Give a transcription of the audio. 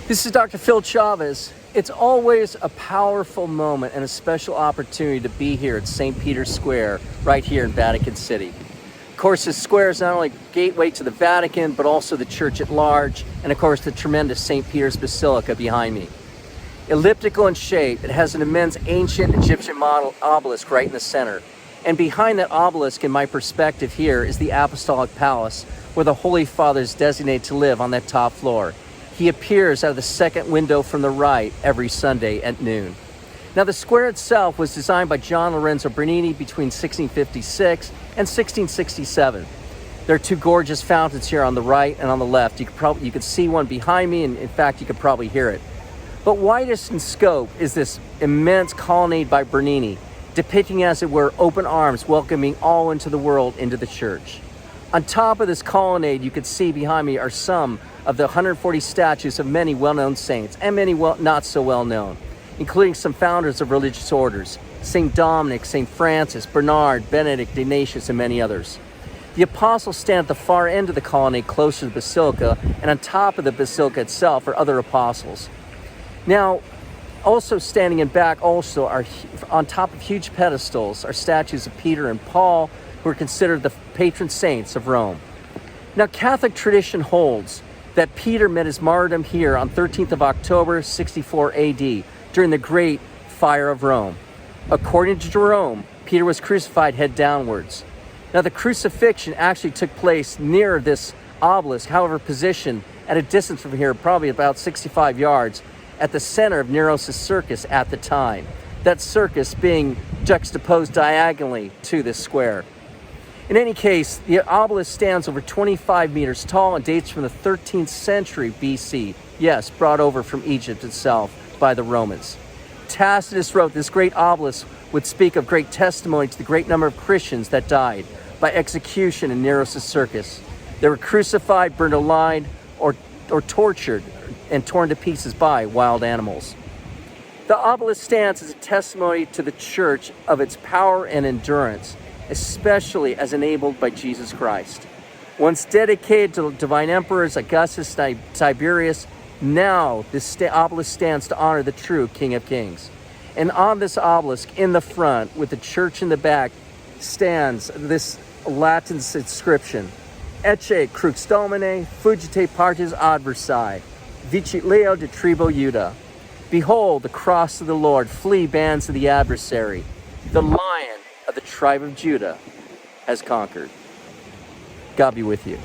This is Dr. Phil Chavez. It's always a powerful moment and a special opportunity to be here at St. Peter's Square, right here in Vatican City. Of course, this square is not only a gateway to the Vatican, but also the church at large, and of course the tremendous St. Peter's Basilica behind me. Elliptical in shape, it has an immense ancient Egyptian model obelisk right in the center. And behind that obelisk, in my perspective here, is the Apostolic Palace, where the Holy Father is designated to live on that top floor. He appears out of the second window from the right every Sunday at noon. Now, the square itself was designed by John Lorenzo Bernini between 1656 and 1667. There are two gorgeous fountains here on the right and on the left. You could see one behind me, and in fact, you could probably hear it. But widest in scope is this immense colonnade by Bernini, depicting, as it were, open arms welcoming all into the world, into the church. On top of this colonnade, you could see behind me are some of the 140 statues of many well-known saints and many not so well-known, including some founders of religious orders, St. Dominic, St. Francis, Bernard, Benedict, Ignatius, and many others. The apostles stand at the far end of the colonnade closer to the basilica, and on top of the basilica itself are other apostles. Now, also standing in back also are, on top of huge pedestals, are statues of Peter and Paul, who are considered the patron saints of Rome. Now, Catholic tradition holds that Peter met his martyrdom here on 13th of October, 64 AD, during the Great Fire of Rome. According to Jerome, Peter was crucified head downwards. Now, the crucifixion actually took place near this obelisk, however, positioned at a distance from here, probably about 65 yards, at the center of Nero's circus at the time. That circus being juxtaposed diagonally to this square. In any case, the obelisk stands over 25 meters tall and dates from the 13th century BC. Yes, brought over from Egypt itself by the Romans. Tacitus wrote this great obelisk would speak of great testimony to the great number of Christians that died by execution in Nero's circus. They were crucified, burned alive, or tortured and torn to pieces by wild animals. The obelisk stands as a testimony to the church of its power and endurance, especially as enabled by Jesus Christ. Once dedicated to divine emperors Augustus and Tiberius, now this obelisk stands to honor the true King of Kings. And on this obelisk in the front, with the church in the back, stands this Latin inscription: Ecce crux Domini, fugite partis adversae, vicit leo de tribo Juda. Behold the cross of the Lord, flee bands of the adversary. The Lion of the tribe of Judah has conquered. God be with you.